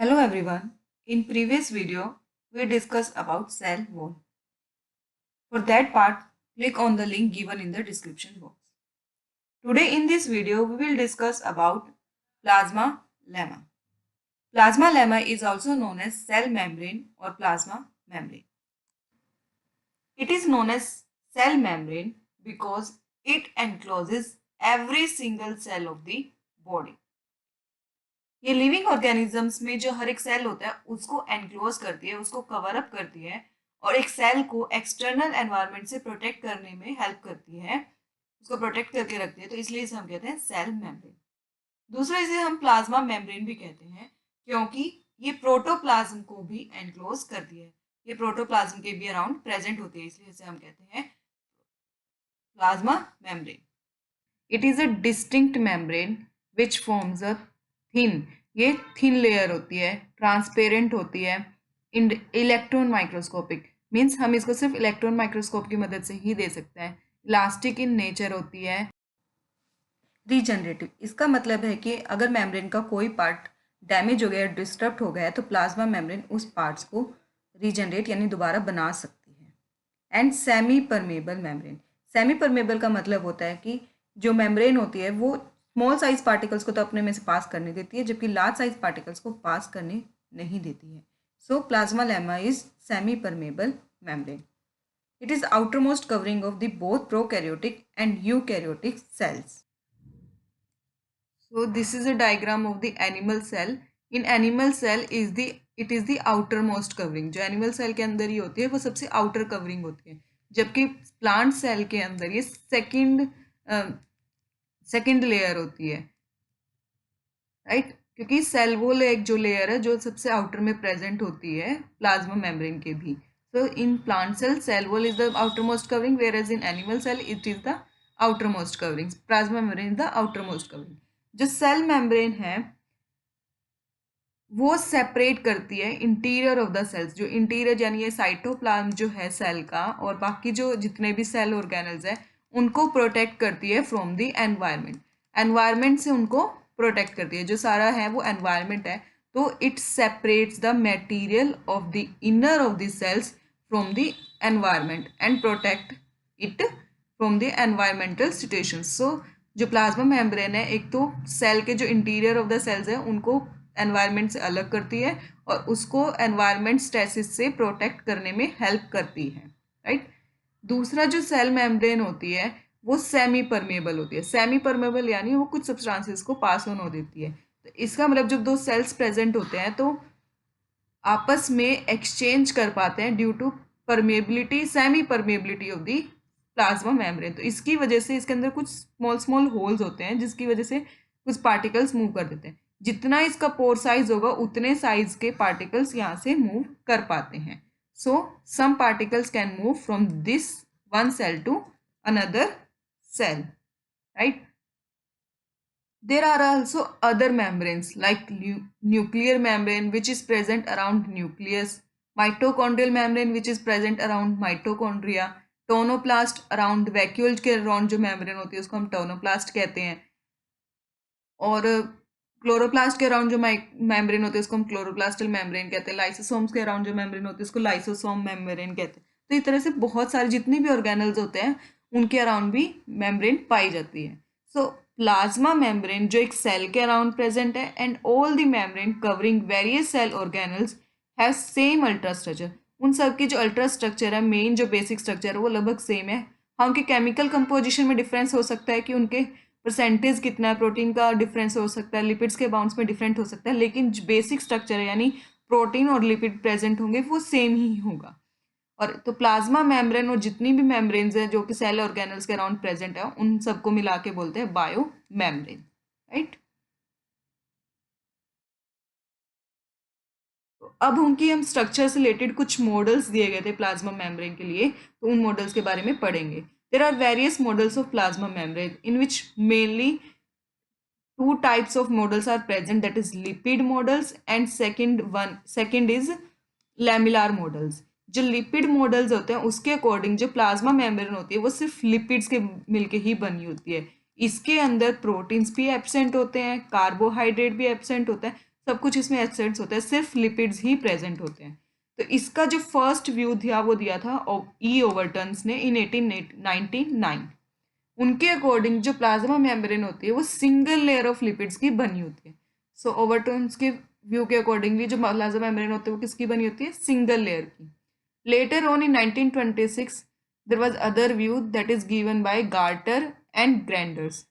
Hello everyone. In previous video, we discussed about cell wall. For that part, click on the link given in the description box. Today in this video, we will discuss about plasma lemma. Plasma lemma is also known as cell membrane or plasma membrane. It is known as cell membrane because it encloses every single cell of the body. ये living organisms में जो हर एक cell होता है उसको enclose करती है, उसको कवर अप करती है और एक सेल को एक्सटर्नल एनवायरनमेंट से प्रोटेक्ट करने में हेल्प करती है, उसको प्रोटेक्ट करके रखती है। तो इसलिए इसे हम कहते हैं सेल मेम्ब्रेन। दूसरा इसे हम प्लाज्मा मेम्ब्रेन भी कहते हैं क्योंकि ये प्रोटोप्लाज्म को भी एनक्लोज करती है। ये प्रोटोप्लाज्म के भी अराउंड प्रेजेंट होती है, इसलिए इसे हम कहते हैं plasma membrane. It is a distinct membrane which forms a thin, ये थिन लेयर होती है, ट्रांसपेरेंट होती है, इलेक्ट्रॉन माइक्रोस्कोपिक मीन्स हम इसको सिर्फ इलेक्ट्रॉन माइक्रोस्कोप की मदद से ही दे सकते हैं। इलास्टिक इन नेचर होती है, रीजनरेटिव। इसका मतलब है कि अगर मेम्ब्रेन का कोई पार्ट डैमेज हो गया, डिस्टर्ब हो गया है तो प्लाज्मा मेम्ब्रेन उस पार्ट्स को रीजनरेट यानी दोबारा बना सकती है। And semi permeable membrane. Semi permeable का मतलब होता है कि जो मेम्ब्रेन होती है वो स्मॉल साइज पार्टिकल्स को तो अपने में से पास करने देती है जबकि लार्ज साइज पार्टिकल्स को पास करने नहीं देती है। सो plasma lemma is semi permeable membrane. It is outermost covering of the both prokaryotic and eukaryotic cells. So this is a diagram of the animal cell. In animal cell it is the outermost covering. जो animal cell के अंदर ही होती है वो सबसे outer covering होती है, जबकि plant cell के अंदर ये second layer होती है, right? क्योंकि cell wall एक जो layer है जो सबसे outer में present होती है plasma membrane के भी. So in plant cell wall is the outermost covering, whereas in animal cell it is the outermost covering. Plasma membrane is the outermost covering. जो सेल मेम्ब्रेन है वो सेपरेट करती है इंटीरियर ऑफ द सेल्स। जो interior यानी ये cytoplasm जो है सेल का और बाकी जो जितने भी सेल ऑर्गेनल्स है उनको प्रोटेक्ट करती है फ्रॉम द एनवायरनमेंट। एनवायरनमेंट से उनको प्रोटेक्ट करती है, जो सारा है वो एनवायरनमेंट है। तो it separates the material of the inner of the cells from the environment and protect it from the environmental situations. So जो प्लाज्मा मेम्ब्रेन है एक तो सेल के जो इंटीरियर ऑफ द सेल्स है उनको एनवायरनमेंट से अलग करती है और उसको एनवायरनमेंट स्ट्रेसेस से प्रोटेक्ट करने में हेल्प करती है, राइट। दूसरा जो सेल मेम्ब्रेन होती है वो सेमी परमेबल होती है। सेमी परमेबल यानी वो कुछ सब्सटेंसेस को पास ऑन हो देती है। तो इसका मतलब जब दो सेल्स प्रेजेंट होते हैं तो आपस में एक्सचेंज कर पाते हैं due to permeability, semi permeability of the plasma membrane. तो इसकी वजह से इसके अंदर कुछ स्मॉल होल्स होते हैं जिसकी वजह से कुछ पार्टिकल्स मूव कर देते हैं। जितना इसका पोर साइज होगा उतने साइज के पार्टिकल्स यहाँ से मूव कर पाते हैं। So some particles can move from this one cell to another cell, right? There are also other membranes like nuclear membrane which is present around nucleus, mitochondrial membrane which is present around mitochondria, tonoplast around vacuole के around जो membrane होती है उसको हम tonoplast कहते हैं, और chloroplast के अराउंड जो मेम्ब्रेन होती है उसको हम क्लोरोप्लास्टल मेम्ब्रेन कहते हैं। लाइसोसोम्स के अराउंड जो मेम्ब्रेन होती है उसको लाइसोसोम मेम्ब्रेन कहते हैं। तो इस तरह से बहुत सारे जितने भी ऑर्गेनल्स होते हैं उनके अराउंड भी मेम्ब्रेन पाई जाती है। सो प्लाज्मा मेम्ब्रेन जो एक सेल के अराउंड प्रेजेंट है and all the membrane covering various cell organelles have same ultra structure. उन सब की जो अल्ट्रा स्ट्रक्चर है, मेन जो बेसिक स्ट्रक्चर है वो लगभग सेम है। हाँ, उनके केमिकल कंपोजिशन में डिफरेंस हो सकता है कि उनके परसेंटेज कितना है, प्रोटीन का डिफरेंस हो सकता है, लिपिड्स के बाउंड्स में डिफरेंट हो सकता है, लेकिन बेसिक स्ट्रक्चर है यानी प्रोटीन और लिपिड प्रेजेंट होंगे वो सेम ही होगा। और तो प्लाज्मा मेम्ब्रेन और जितनी भी मेम्ब्रेन्स हैं जो कि सेल ऑर्गेनल्स के अराउंड प्रेजेंट है उन सबको मिला के बोलते हैं बायो मेम्ब्रेन, राइट। तो अब उनकी हम स्ट्रक्चर से रिलेटेड कुछ मॉडल्स दिए गए थे प्लाज्मा मेम्ब्रेन के लिए, तो उन मॉडल्स के बारे में पढ़ेंगे। There are various models of plasma membrane in which mainly two types of models are present, that is lipid models and second is lamellar models। जो लिपिड मॉडल्स होते हैं उसके अकॉर्डिंग जो प्लाज्मा मेम्ब्रेन होती है वो सिर्फ लिपिड्स के मिलके ही बनी होती है। इसके अंदर प्रोटीन्स भी एब्सेंट होते हैं, कार्बोहाइड्रेट भी एब्सेंट होता है, सब कुछ इसमें एसिड्स होते हैं, सिर्फ लिपिड्स ही प्रेजेंट होते हैं। तो इसका जो फर्स्ट व्यू था वो दिया था ई ओवरटन्स ने इन 1899। उनके अकॉर्डिंग जो प्लाज्मा मेम्ब्रेन होती है वो सिंगल लेयर ऑफ लिपिड्स की बनी होती है। सो ओवरटन्स के व्यू के अकॉर्डिंगली जो प्लाज्मा मेम्ब्रेन होती है वो किसकी बनी होती है? सिंगल लेयर की। Later on in 1926 there was other view that is given by Gorter and Grendel.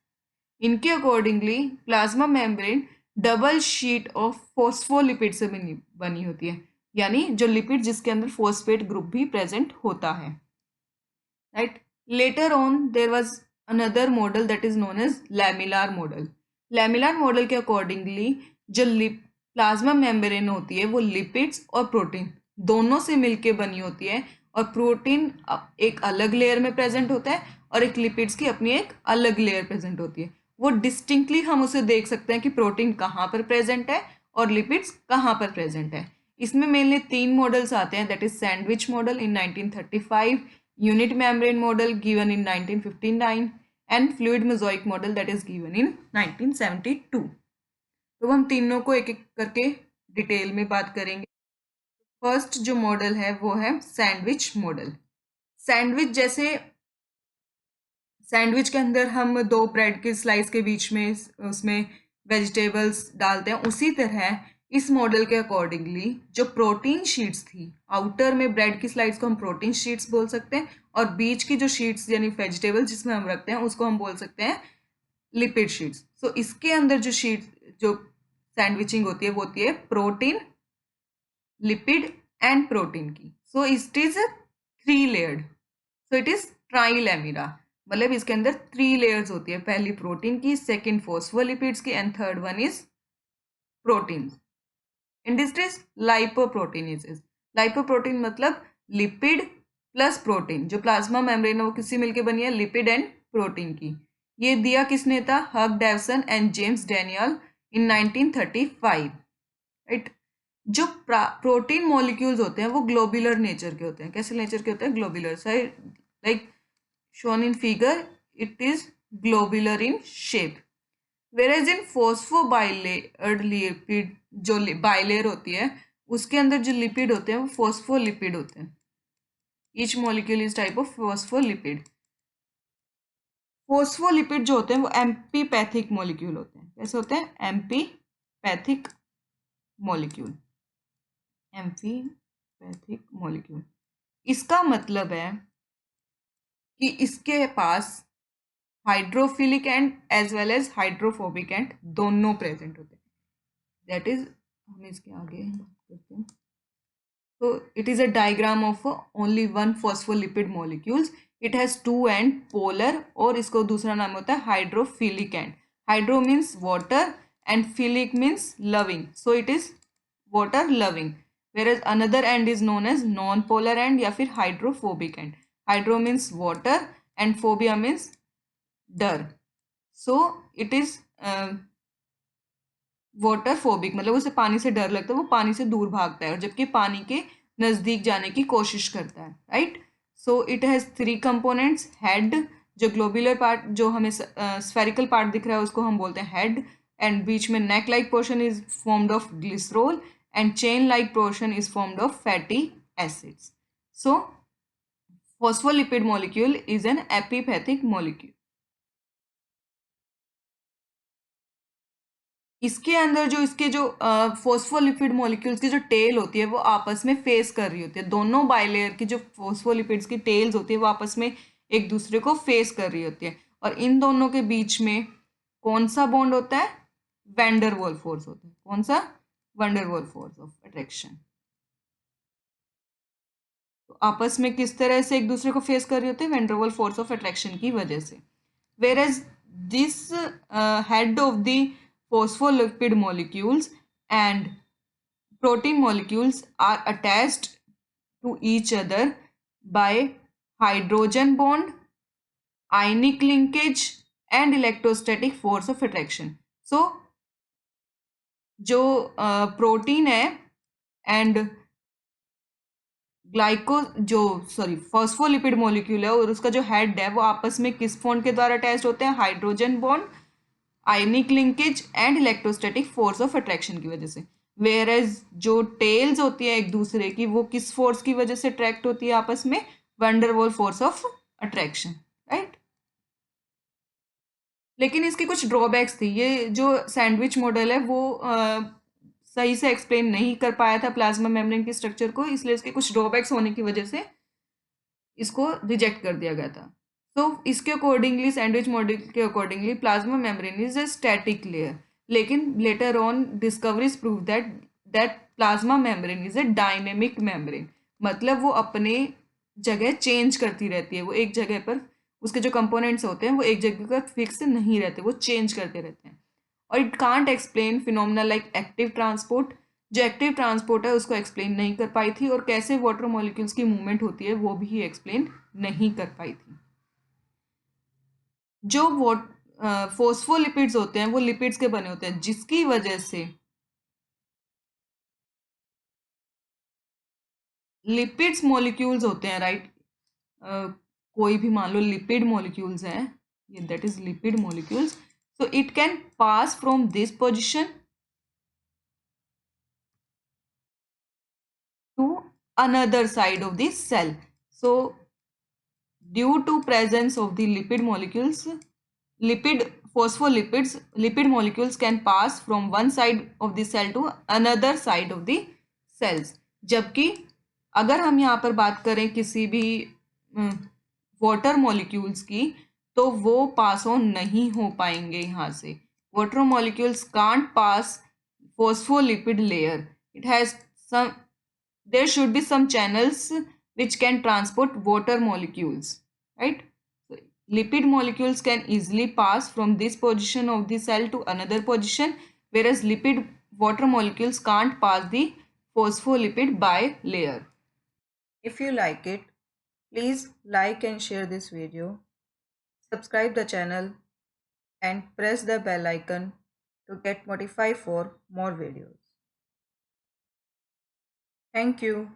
इनके accordingly plasma membrane double sheet of phospholipid से बनी होती है, यानी जो लिपिड जिसके अंदर फॉस्फेट ग्रुप भी प्रेजेंट होता है, right. Later on there was another model that is known as lamellar model. Lamellar model के अकॉर्डिंगली जो प्लाज्मा मेम्ब्रेन होती है वो लिपिड्स और प्रोटीन दोनों से मिलके बनी होती है, और प्रोटीन एक अलग लेयर में प्रेजेंट होता है और एक लिपिड्स की अपनी एक अलग लेयर प्रेजेंट होती है। वो डिस्टिंक्टली हम उसे देख सकते हैं कि प्रोटीन कहाँ पर प्रेजेंट है और लिपिड्स कहाँ पर प्रेजेंट है। इसमें मेनली 3 मॉडल्स आते हैं, that is sandwich model in 1935, unit membrane model given in 1959 and fluid mosaic model that is given in 1972। तो हम तीनों को एक एक करके डिटेल में बात करेंगे। फर्स्ट जो मॉडल है वो है सैंडविच मॉडल। सैंडविच जैसे सैंडविच के अंदर हम 2 ब्रेड के स्लाइस के बीच में उसमें वेजिटेबल्स डालते हैं, उसी तरह इस मॉडल के अकॉर्डिंगली जो प्रोटीन शीट्स थी, आउटर में ब्रेड की स्लाइस को हम प्रोटीन शीट्स बोल सकते हैं, और बीच की जो शीट्स यानी वेजिटेबल जिसमें हम रखते हैं उसको हम बोल सकते हैं लिपिड शीट्स। सो इसके अंदर जो शीट जो सैंडविचिंग होती है वो होती है प्रोटीन, लिपिड एंड प्रोटीन की। So it is 3 layered, so it is trilaminar, मतलब इसके अंदर 3 लेयर्स होती है, पहली प्रोटीन की, सेकंड फॉस्फोलिपिड्स की and third one is protein. And this is lipoproteinases. Lipoprotein मतलब लिपिड प्लस प्रोटीन। जो प्लाज्मा मेम्ब्रेन है वो किससे मिलके बनी है? लिपिड एंड प्रोटीन की। ये दिया किसने था? Hugh Davson and James Danielli in 1935, right. जो प्रोटीन मॉलिक्यूल्स होते हैं वो ग्लोबुलर नेचर के होते हैं। कैसे नेचर के होते हैं? Globular, like shown in figure, it is globular in shape, whereas in phosphobilayered lipid जो बाइलेयर होती है उसके अंदर जो लिपिड होते हैं वो फॉस्फोलिपिड होते हैं। Each molecule is type of phospholipid. Phospholipid जो होते हैं वो एम्पीपैथिक मॉलिक्यूल होते हैं। कैसे होते हैं? Amphipathic molecule, amphipathic molecule. इसका मतलब है कि इसके पास hydrophilic end as well as hydrophobic end दोनों प्रेजेंट होते हैं। दैट इज, हम इसके आगे बात करते हैं। तो it is a diagram of only one phospholipid molecules. It has 2 and polar, और इसको दूसरा नाम होता है hydrophilic and. Hydro means water and philic means loving, so it is water loving, whereas another end is known as non-polar end या फिर hydrophobic end. Hydro means water and phobia means डर। सो it is water phobic, मतलब उसे पानी से डर लगता है, वो पानी से दूर भागता है, और जबकि पानी के नजदीक जाने की कोशिश करता है, right. So it has 3 components. Head, जो ग्लोबुलर पार्ट जो हमें स्फेरिकल पार्ट दिख रहा है उसको हम बोलते हैं हेड, एंड बीच में neck like portion is formed of glycerol and chain like portion is formed of fatty acids. So phospholipid molecule is an amphipathic molecule. इसके अंदर जो इसके जो फॉस्फोलिपिड मॉलिक्यूल्स की जो टेल होती है वो आपस में फेस कर रही होती है। दोनों बाइलेयर की जो फॉस्फोलिपिड्स की टेल्स होती है वो आपस में एक दूसरे को फेस कर रही होती है, और इन दोनों के बीच में कौन सा बॉन्ड होता है? वैंडर वॉल फोर्स होता है। कौन सा? Wander wall force of attraction. तो आपस में किस तरह से एक दूसरे को फेस कर रही होती है? Wander wall force of attraction की वजह से। whereas this head of the phospholipid molecules and protein molecules are attached to each other by hydrogen bond, ionic linkage and electrostatic force of attraction. So जो protein है and phospholipid molecule है और उसका जो head है वो आपस में किस बॉन्ड के द्वारा अटैच्ड होते हैं? Hydrogen bond ionic linkage and electrostatic force of attraction की वजह से। वेयर एज जो टेल्स होती है एक दूसरे की, वो किस फोर्स की वजह से अट्रैक्ट होती है आपस में? Van der Waals force of attraction, right. लेकिन इसकी कुछ ड्रॉबैक्स थी। ये जो सैंडविच मॉडल है वो सही से एक्सप्लेन नहीं कर पाया था प्लाज्मा मेम्ब्रेन के स्ट्रक्चर को, इसलिए इसके कुछ ड्रॉबैक्स होने की वजह से इसको रिजेक्ट कर दिया गया था। तो इसके अकॉर्डिंगली, सैंडविच मॉडल के accordingly, plasma membrane is a static layer. लेकिन later on discoveries prove that that plasma membrane is a dynamic membrane. मतलब वो अपने जगह चेंज करती रहती है, वो एक जगह पर, उसके जो कंपोनेंट्स होते हैं वो एक जगह पर फिक्स नहीं रहते, वो चेंज करते रहते हैं। और it can't explain phenomena like active transport. जो एक्टिव ट्रांसपोर्ट है उसको एक्सप्लेन नहीं कर पाई थी, और कैसे वाटर मॉलिक्यूल्स की मूवमेंट होती है वो भी एक्सप्लेन नहीं कर पाई थी। जो वॉट फोस्फोलिपिड्स होते हैं वो लिपिड्स के बने होते हैं, जिसकी वजह से लिपिड्स मॉलिक्यूल्स होते हैं, राइट। कोई भी मान लो लिपिड मॉलिक्यूल्स हैं, ये that is lipid molecules, so it can pass from this position to another side of the cell. So due to presence of the lipid molecules, lipid phospholipids, lipid molecules can pass from one side of the cell to another side of the cells. जबकि अगर हम यहाँ पर बात करें किसी भी water molecules की, तो वो पास ऑन नहीं हो पाएंगे यहाँ से। Water molecules can't pass phospholipid layer. It has some, there should be some channels which can transport water molecules, right? So lipid molecules can easily pass from this position of the cell to another position, whereas lipid water molecules can't pass the phospholipid bilayer. If you like it, please like and share this video, subscribe the channel and press the bell icon to get notified for more videos. Thank you.